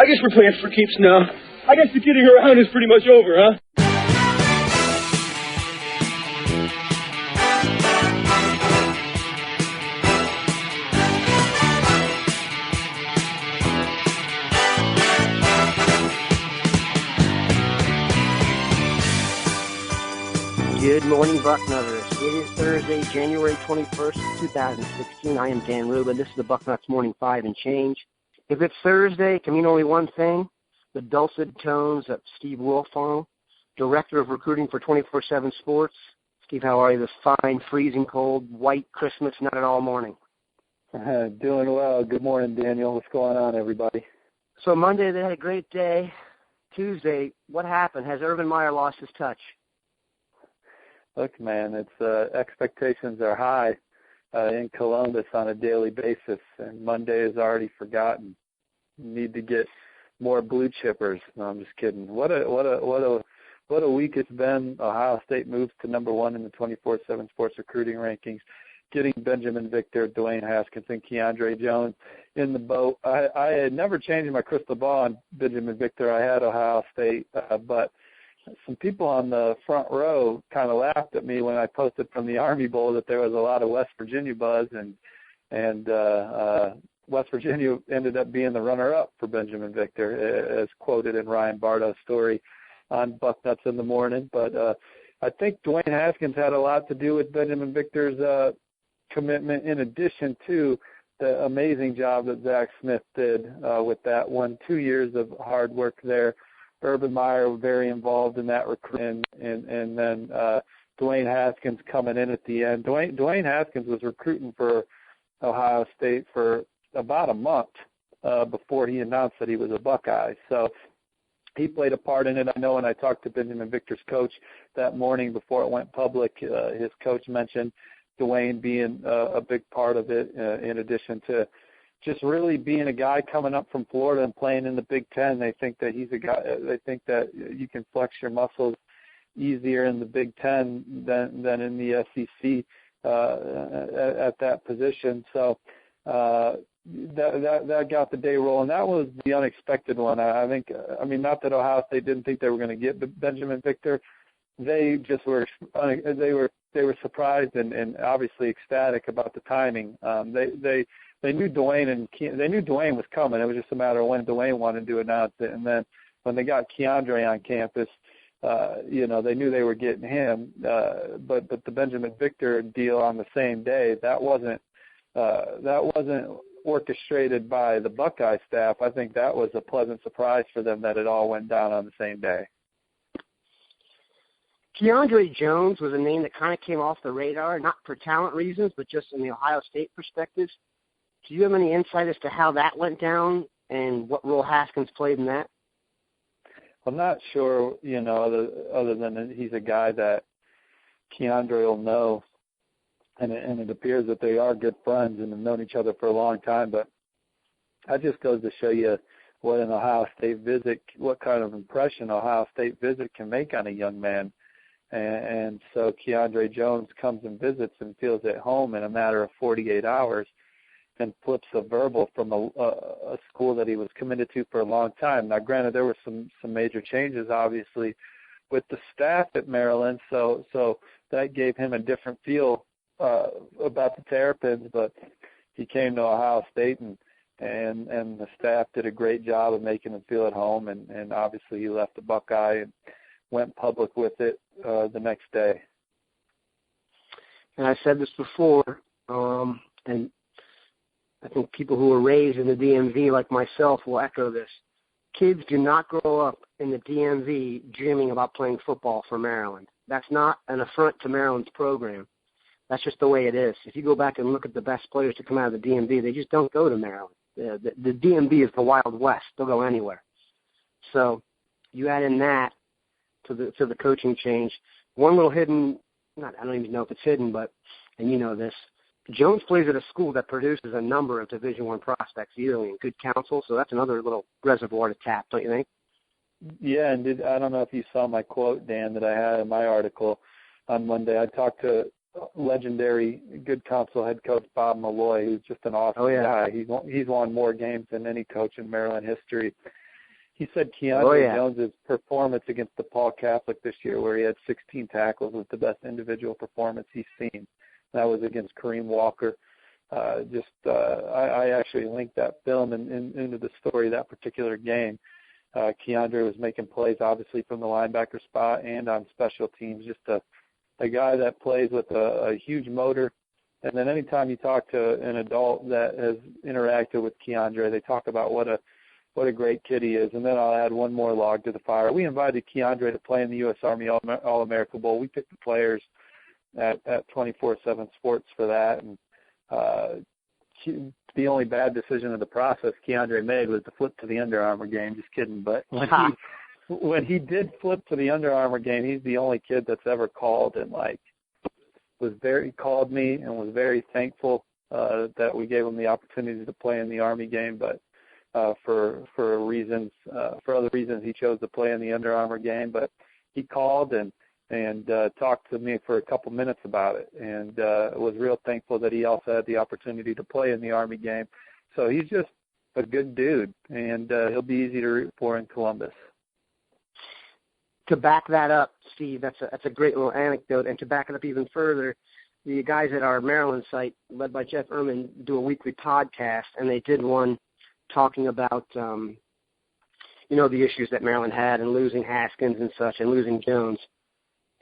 I guess we're playing for keeps now. I guess the kidding around is pretty much over, huh? Good morning, Bucknutters. It is Thursday, January 21st, 2016. I am Dan Rubin. This is the Bucknuts Morning 5 and Change. If it's Thursday, it can mean only one thing. The dulcet tones of Steve Wiltfong, Director of Recruiting for 24/7 Sports. Steve, how are you this fine, freezing cold, white Christmas, not at all morning? Doing well. Good morning, Daniel. What's going on, everybody? So Monday, they had a great day. Tuesday, what happened? Has Urban Meyer lost his touch? Look, man, it's expectations are high in Columbus on a daily basis, and Monday is already forgotten. You need to get more blue chippers. No, I'm just kidding. What a week it's been. Ohio State moves to number 1 in the 24/7 Sports recruiting rankings, getting Benjamin Victor, Dwayne Haskins, and Keandre Jones in the boat. I had never changed my crystal ball on Benjamin Victor. I had Ohio State, but some people on the front row kind of laughed at me when I posted from the Army Bowl that there was a lot of West Virginia buzz, and West Virginia ended up being the runner-up for Benjamin Victor, as quoted in Ryan Bardo's story on Bucknuts in the morning. But I think Dwayne Haskins had a lot to do with Benjamin Victor's commitment, in addition to the amazing job that Zach Smith did with that 2 years of hard work there. Urban Meyer very involved in that recruitment, and then Dwayne Haskins coming in at the end. Dwayne Haskins was recruiting for Ohio State for about a month before he announced that he was a Buckeye. So he played a part in it. I know when I talked to Benjamin Victor's coach that morning before it went public, his coach mentioned Dwayne being a big part of it, in addition to just really being a guy coming up from Florida and playing in the Big Ten. They think that he's a guy. They think that you can flex your muscles easier in the Big Ten than in the SEC at that position. So that got the day rolling. That was the unexpected one. I think. I mean, not that Ohio State didn't think they were going to get Benjamin Victor. They just were. They were surprised and obviously ecstatic about the timing. They knew Dwayne was coming. It was just a matter of when Dwayne wanted to announce it. And then when they got Keandre on campus, they knew they were getting him. But the Benjamin Victor deal on the same day, that wasn't orchestrated by the Buckeye staff. I think that was a pleasant surprise for them that it all went down on the same day. Keandre Jones was a name that kind of came off the radar, not for talent reasons, but just in the Ohio State perspective. Do you have any insight as to how that went down and what role Haskins played in that? I'm not sure, other than he's a guy that Keandre will know, and it appears that they are good friends and have known each other for a long time. But that just goes to show you what an Ohio State visit, what kind of impression Ohio State visit can make on a young man. And so Keandre Jones comes and visits and feels at home in a matter of 48 hours. And flips a verbal from a school that he was committed to for a long time. Now, granted, there were some major changes, obviously, with the staff at Maryland, so that gave him a different feel about the Terrapins. But he came to Ohio State, and the staff did a great job of making him feel at home. And obviously, he left the Buckeye and went public with it the next day. And I said this before, and I think people who were raised in the DMV like myself will echo this. Kids do not grow up in the DMV dreaming about playing football for Maryland. That's not an affront to Maryland's program. That's just the way it is. If you go back and look at the best players to come out of the DMV, they just don't go to Maryland. The DMV is the Wild West. They'll go anywhere. So you add in that to the coaching change. One little hidden, I don't even know if it's hidden, but, and you know this, Jones plays at a school that produces a number of Division I prospects yearly in good counsel, so that's another little reservoir to tap, don't you think? Yeah, and I don't know if you saw my quote, Dan, that I had in my article on Monday. I talked to legendary good counsel head coach Bob Malloy, who's just an awesome guy. He's won more games than any coach in Maryland history. He said Keandre Jones' performance against the Paul Catholic this year, where he had 16 tackles, was the best individual performance he's seen. That was against Kareem Walker. I actually linked that film into the story of that particular game. Keandre was making plays, obviously, from the linebacker spot and on special teams. Just a guy that plays with a huge motor. And then anytime you talk to an adult that has interacted with Keandre, they talk about what a great kid he is. And then I'll add one more log to the fire. We invited Keandre to play in the U.S. Army All-America Bowl. We picked the players at 24/7 Sports for that. And the only bad decision of the process Keandre made was to flip to the Under Armour game. Just kidding. But when he did flip to the Under Armour game, he's the only kid that's ever called and called me and was very thankful that we gave him the opportunity to play in the Army game. But for other reasons, he chose to play in the Under Armour game. But he called and talked to me for a couple minutes about it, and was real thankful that he also had the opportunity to play in the Army game. So he's just a good dude, and he'll be easy to root for in Columbus. To back that up, Steve, that's a great little anecdote. And to back it up even further, the guys at our Maryland site, led by Jeff Ehrman, do a weekly podcast, and they did one talking about, the issues that Maryland had and losing Haskins and such and losing Jones.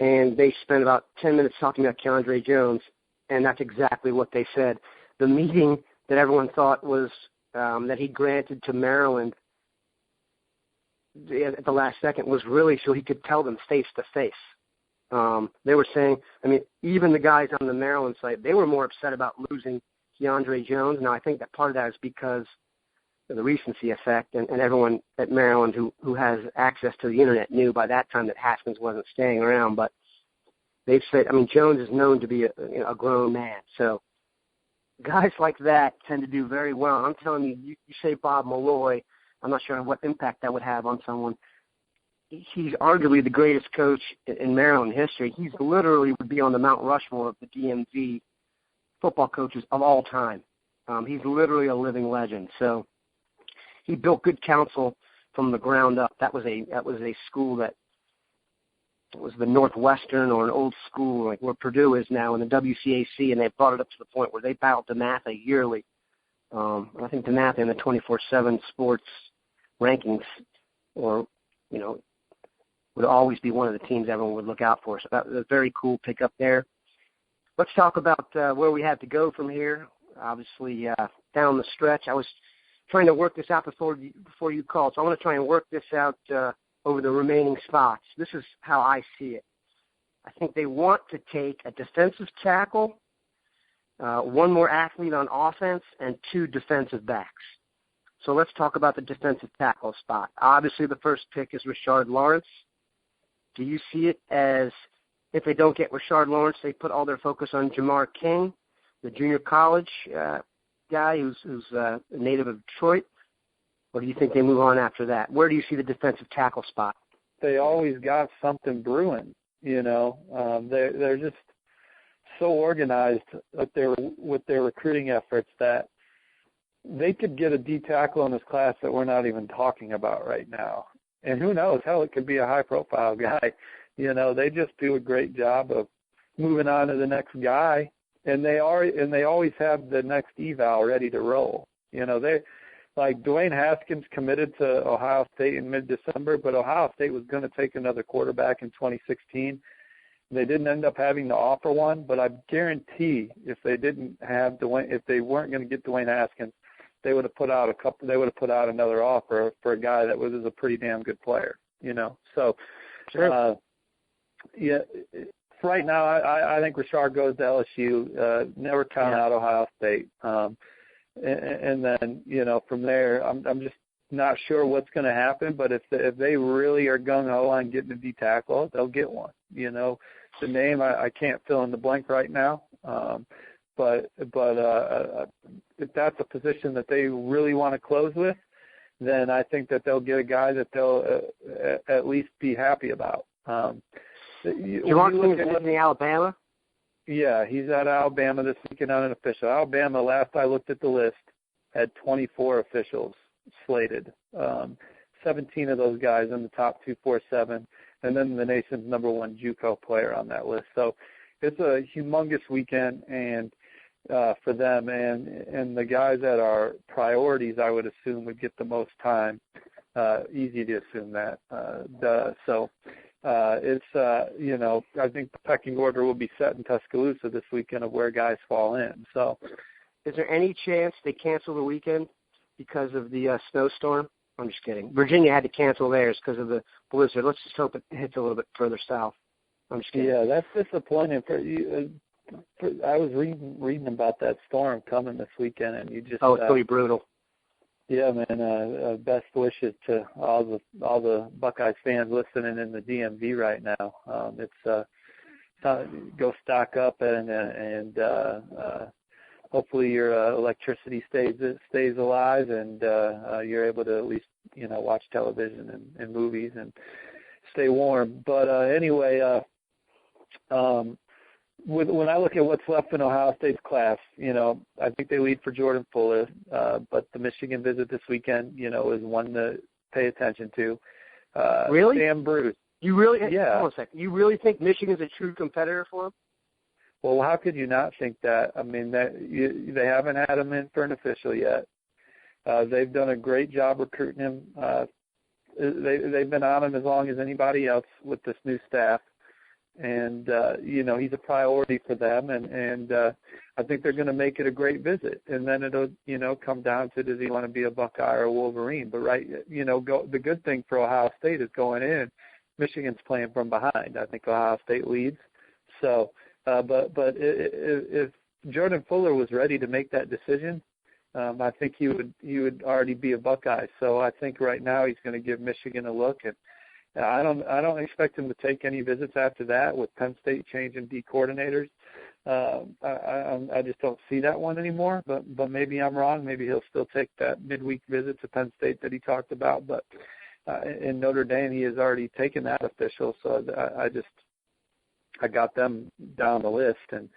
And they spent about 10 minutes talking about Keandre Jones, and that's exactly what they said. The meeting that everyone thought was that he granted to Maryland at the last second was really so he could tell them face to face. They were saying, even the guys on the Maryland site, they were more upset about losing Keandre Jones. Now, I think that part of that is because of the recency effect, and everyone at Maryland who has access to the internet knew by that time that Haskins wasn't staying around. But they've said, Jones is known to be a grown man. So guys like that tend to do very well. I'm telling you, you say Bob Malloy, I'm not sure what impact that would have on someone. He's arguably the greatest coach in Maryland history. He's literally would be on the Mount Rushmore of the DMV football coaches of all time. He's literally a living legend. So he built good counsel from the ground up. That was a school that was the Northwestern, or an old school like where Purdue is now in the WCAC, and they brought it up to the point where they battled DeMatha yearly. I think DeMatha in the 24/7 Sports rankings, would always be one of the teams everyone would look out for. So that was a very cool pickup there. Let's talk about where we have to go from here. Obviously, down the stretch, I was trying to work this out before you called, so I want to try and work this out over the remaining spots. This is how I see it. I think they want to take a defensive tackle, one more athlete on offense, and 2 defensive backs. So let's talk about the defensive tackle spot. Obviously, the first pick is Rashard Lawrence. Do you see it as, if they don't get Rashard Lawrence, they put all their focus on Jamar King, the junior college guy who's a native of Detroit? Or do you think they move on after that? Where do you see the defensive tackle spot? They always got something brewing, They're just so organized with their recruiting efforts that they could get a D tackle in this class that we're not even talking about right now. And who knows, hell, it could be a high-profile guy. They just do a great job of moving on to the next guy, and they always have the next eval ready to roll. They like Dwayne Haskins committed to Ohio State in mid-December, but Ohio State was going to take another quarterback in 2016. They didn't end up having to offer one, but I guarantee if they weren't going to get Dwayne Haskins, they would have put out another offer for a guy that was a pretty damn good player, So, sure. Right now, I think Rashard goes to LSU. Never count out Ohio State. And then, from there, I'm just not sure what's going to happen. But if they really are gung-ho on getting a D tackle, they'll get one. The name I can't fill in the blank right now. But if that's a position that they really want to close with, then I think that they'll get a guy that they'll at least be happy about. Jamar King is in Alabama? Yeah, he's at Alabama this weekend on an official. Alabama, last I looked at the list, had 24 officials slated. 17 of those guys in the top 247, and then the nation's number one JUCO player on that list. So it's a humongous weekend and for them, and the guys that are priorities, I would assume, would get the most time. Easy to assume that. It's I think the pecking order will be set in Tuscaloosa this weekend of where guys fall in. So, is there any chance they cancel the weekend because of the snowstorm? I'm just kidding. Virginia had to cancel theirs because of the blizzard. Let's just hope it hits a little bit further south. I'm just kidding. Yeah, that's disappointing for you. I was reading about that storm coming this weekend, and you just it's going to be brutal. Yeah, man. Best wishes to all the Buckeyes fans listening in the DMV right now. It's go stock up and hopefully your electricity stays alive and you're able to at least watch television and movies and stay warm. But anyway. When I look at what's left in Ohio State's class, I think they lead for Jordan Fuller, but the Michigan visit this weekend, is one to pay attention to. Really? Sam Bruce. You really? Yeah. Hold on a second. You really think Michigan's a true competitor for him? Well, how could you not think that? I mean, they haven't had him in for an official yet. They've done a great job recruiting him. They've been on him as long as anybody else with this new staff. And, he's a priority for them, and I think they're going to make it a great visit. And then it'll, come down to, does he want to be a Buckeye or a Wolverine? But, the good thing for Ohio State is going in, Michigan's playing from behind. I think Ohio State leads. So, but if Jordan Fuller was ready to make that decision, I think he would already be a Buckeye. So I think right now he's going to give Michigan a look, and I don't expect him to take any visits after that with Penn State changing D coordinators. I just don't see that one anymore. But maybe I'm wrong. Maybe he'll still take that midweek visit to Penn State that he talked about. But in Notre Dame, he has already taken that official. So I got them down the list, and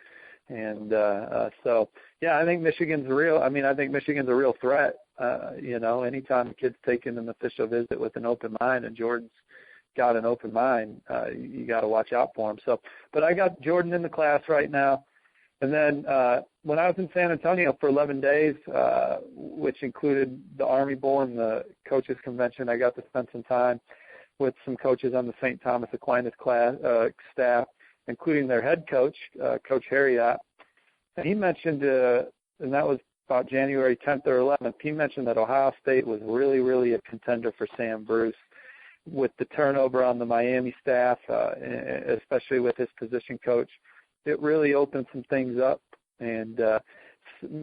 so yeah, I think Michigan's real. I mean, I think Michigan's a real threat. Anytime a kid's taking an official visit with an open mind, and Jordan's got an open mind, you got to watch out for him. So, but I got Jordan in the class right now. And then when I was in San Antonio for 11 days, which included the Army Bowl and the coaches convention, I got to spend some time with some coaches on the St. Thomas Aquinas staff, including their head coach, Coach Harriott. And he mentioned, and that was about January 10th or 11th, he mentioned that Ohio State was really, really a contender for Sam Bruce. With the turnover on the Miami staff, especially with his position coach, it really opened some things up. And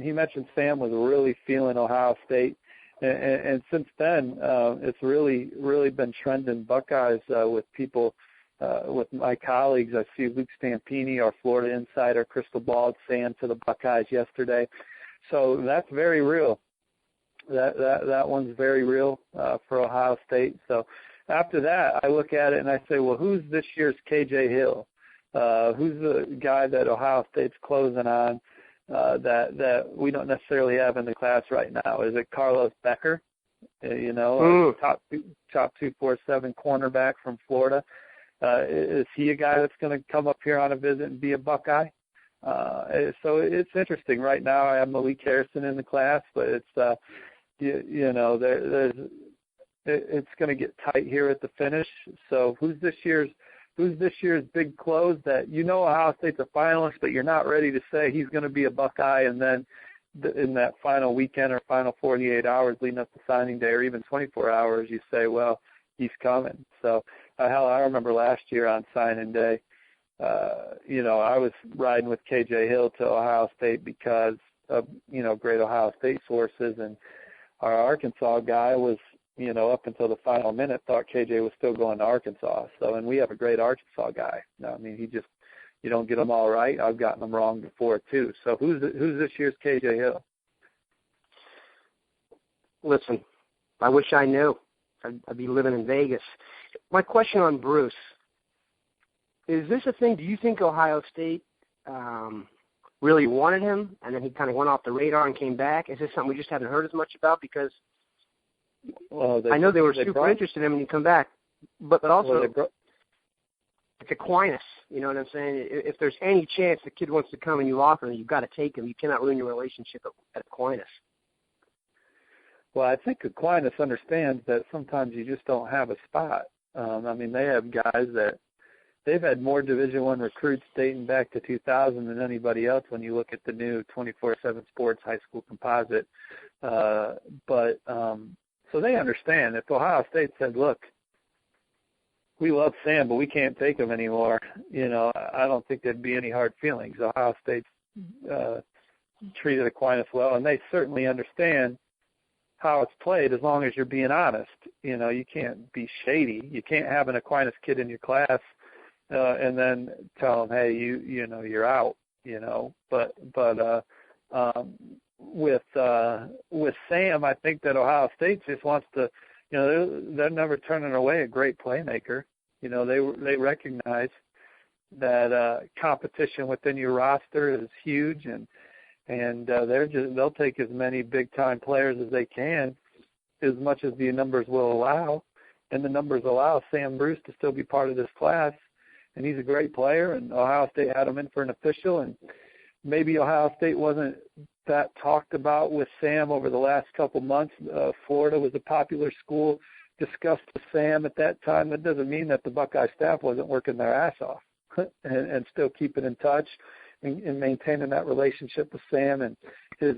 he mentioned Sam was really feeling Ohio State. And since then, it's really, really been trending Buckeyes with people, with my colleagues. I see Luke Stampini, our Florida insider, crystal balled Sam to the Buckeyes yesterday. So that's very real. That one's very real for Ohio State. So after that, I look at it and I say, well, who's this year's KJ Hill? Who's the guy that Ohio State's closing on that we don't necessarily have in the class right now? Is it Carlos Becker? Top 247 cornerback from Florida. Is he a guy that's going to come up here on a visit and be a Buckeye? So it's interesting. Right now, I have Malik Harrison in the class, but it's it's going to get tight here at the finish. So who's this year's big close that Ohio State's a finalist, but you're not ready to say he's going to be a Buckeye, and then in that final weekend or final 48 hours leading up to signing day or even 24 hours, you say, well, he's coming. So hell, I remember last year on signing day, I was riding with KJ Hill to Ohio State because of, great Ohio State sources, and our Arkansas guy was, up until the final minute thought KJ was still going to Arkansas. So, and we have a great Arkansas guy. I mean, you don't get them all right. I've gotten them wrong before too. So who's this year's KJ Hill? Listen, I wish I knew. I'd be living in Vegas. My question on Bruce, is this a thing? Do you think Ohio State really wanted him, and then he kind of went off the radar and came back? Is this something we just haven't heard as much about? Because Well, I know they were super interested in him when you come back, but also it's Aquinas. You know what I'm saying? If there's any chance the kid wants to come and you offer him, you've got to take him. You cannot ruin your relationship at Aquinas. Well, I think Aquinas understands that sometimes you just don't have a spot. I mean, they have guys that they've had more Division I recruits dating back to 2000 than anybody else when you look at the new 24/7 Sports high school composite. So they understand. If Ohio State said, look, we love Sam, but we can't take him anymore, you know, I don't think there'd be any hard feelings. Ohio State's treated Aquinas well, and they certainly understand how it's played as long as you're being honest. You know, you can't be shady. You can't have an Aquinas kid in your class and then tell them, hey, you know, you're out, you know. But with Sam, I think that Ohio State just wants to, you know, they're never turning away a great playmaker. You know, they recognize that competition within your roster is huge, and they'll take as many big time players as they can, as much as the numbers will allow, and the numbers allow Sam Bruce to still be part of this class, and he's a great player, and Ohio State had him in for an official, and maybe Ohio State wasn't that talked about with Sam over the last couple months. Florida was a popular school, discussed with Sam at that time. That doesn't mean that the Buckeye staff wasn't working their ass off and still keeping in touch and maintaining that relationship with Sam and his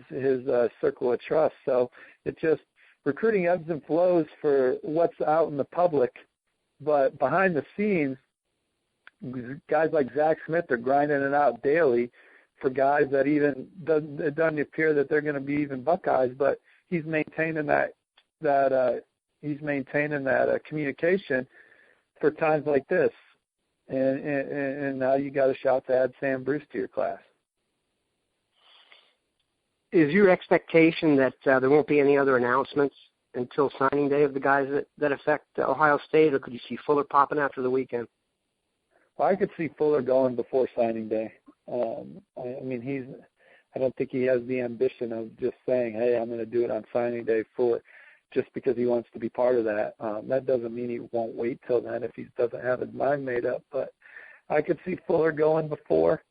circle of trust. So it just, recruiting ebbs and flows for what's out in the public, but behind the scenes, guys like Zach Smith are grinding it out daily for guys that even it doesn't appear that they're going to be even Buckeyes, but he's maintaining that communication for times like this. And now you got a shot to add Sam Bruce to your class. Is your expectation that there won't be any other announcements until signing day of the guys that affect Ohio State, or could you see Fuller popping after the weekend? Well, I could see Fuller going before signing day. I mean, I don't think he has the ambition of just saying, hey, I'm going to do it on signing day for just because he wants to be part of that. That doesn't mean he won't wait till then if he doesn't have his mind made up. But I could see Fuller going before.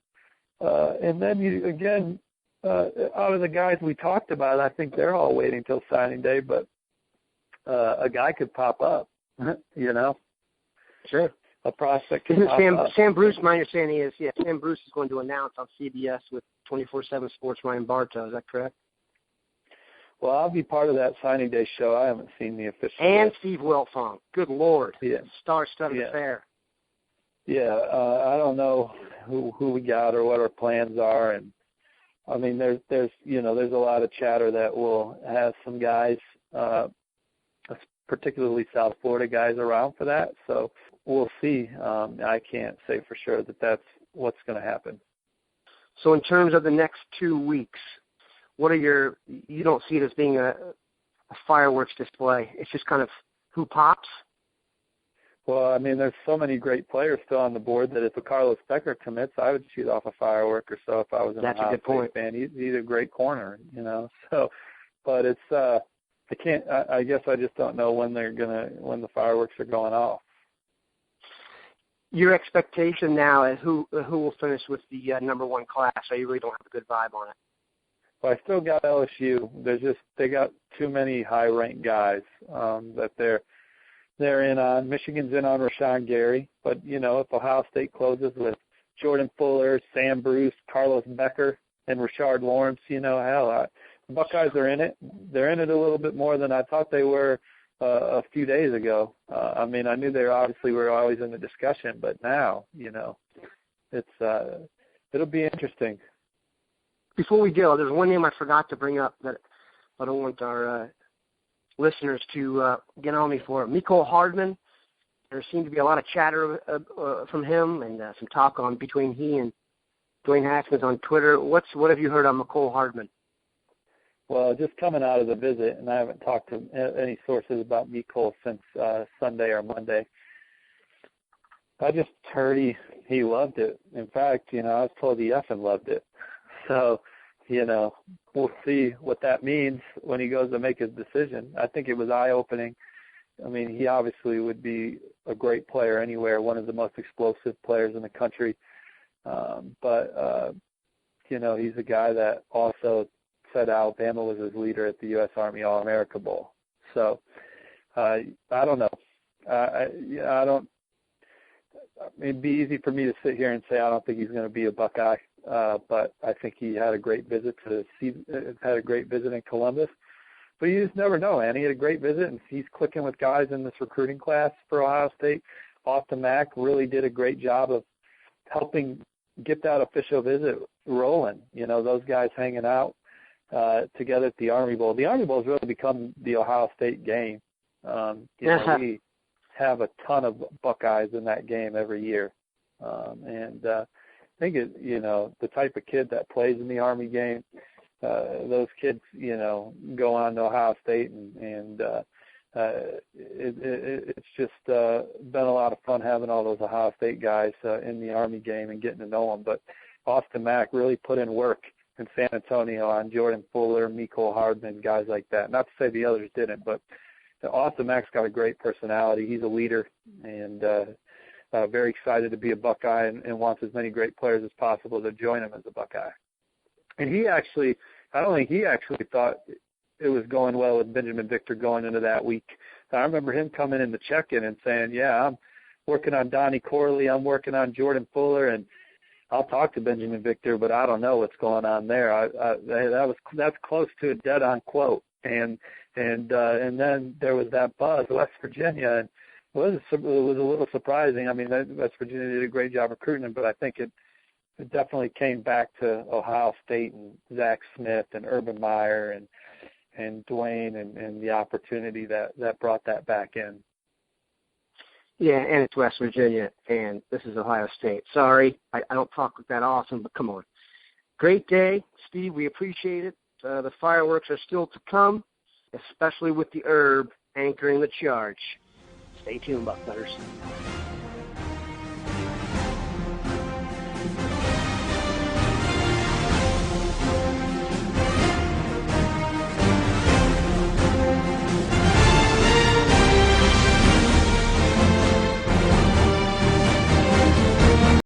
And then, out of the guys we talked about, I think they're all waiting till signing day. But a guy could pop up, you know. Sure. A prospect could pop up. Sam Bruce, my understanding is, Sam Bruce is going to announce on CBS with 24/7 Sports Ryan Bartow. Is that correct? Well, I'll be part of that signing day show. I haven't seen the official. And yet. Steve Wiltfong. Good Lord. Yeah. Star-studded affair. Yeah. I don't know who we got or what our plans are, and I mean, there's a lot of chatter that we'll have some guys, particularly South Florida guys, around for that. So we'll see. I can't say for sure that that's what's going to happen. So in terms of the next 2 weeks, you don't see it as being a fireworks display. It's just kind of who pops? Well, I mean, there's so many great players still on the board that if a Carlos Becker commits, I would shoot off a firework or so if I was an Ohio State fan. He's a great corner, you know. So, but it's I guess I just don't know when the fireworks are going off. Your expectation now is who will finish with the number one class, or you really don't have a good vibe on it? Well, I still got LSU. They got too many high-ranked guys that they're in on. Michigan's in on Rashawn Gary, but you know, if Ohio State closes with Jordan Fuller, Sam Bruce, Carlos Becker, and Rashard Lawrence, you know, hell, the Buckeyes are in it. They're in it a little bit more than I thought they were a few days ago. I mean, I knew they were always in the discussion, but now, you know, it'll be interesting. Before we go, there's one name I forgot to bring up that I don't want listeners to get on me for. Mecole Hardman. There seemed to be a lot of chatter from him and some talk on between he and Dwayne Haskins on Twitter. What have you heard on Mecole Hardman? Well, just coming out of the visit, and I haven't talked to any sources about Mecole since Sunday or Monday. I just heard he loved it. In fact, you know, I was told he effing loved it. So we'll see what that means when he goes to make his decision. I think it was eye-opening. I mean, he obviously would be a great player anywhere, one of the most explosive players in the country. But he's a guy that also said Alabama was his leader at the U.S. Army All-America Bowl. So I don't know. It'd be easy for me to sit here and say I don't think he's going to be a Buckeye, but I think he had a great visit in Columbus. But you just never know, man. He had a great visit, and he's clicking with guys in this recruiting class for Ohio State. Austin Mack really did a great job of helping get that official visit rolling. Those guys hanging out together at the Army Bowl. The Army Bowl has really become the Ohio State game. We have a ton of Buckeyes in that game every year. And I think the type of kid that plays in the Army game, those kids, go on to Ohio State, and it's just been a lot of fun having all those Ohio State guys in the Army game and getting to know them. But Austin Mack really put in work in San Antonio on Jordan Fuller, Mecole Hardman, guys like that. Not to say the others didn't, but Austin Mack's got a great personality. He's a leader, and very excited to be a Buckeye, and wants as many great players as possible to join him as a Buckeye. And I don't think he actually thought it was going well with Benjamin Victor going into that week. I remember him coming in to check-in and saying, yeah, I'm working on Donnie Corley, I'm working on Jordan Fuller, and I'll talk to Benjamin Victor, but I don't know what's going on there. That's close to a dead-on quote. And then there was that buzz, West Virginia, and it was a little surprising. I mean, West Virginia did a great job recruiting him, but I think it definitely came back to Ohio State and Zach Smith and Urban Meyer and Dwayne and the opportunity that brought that back in. Yeah, and it's West Virginia, and this is Ohio State. Sorry, I don't talk that often, but come on. Great day, Steve. We appreciate it. The fireworks are still to come, especially with the herb anchoring the charge. Stay tuned, Bucknutters.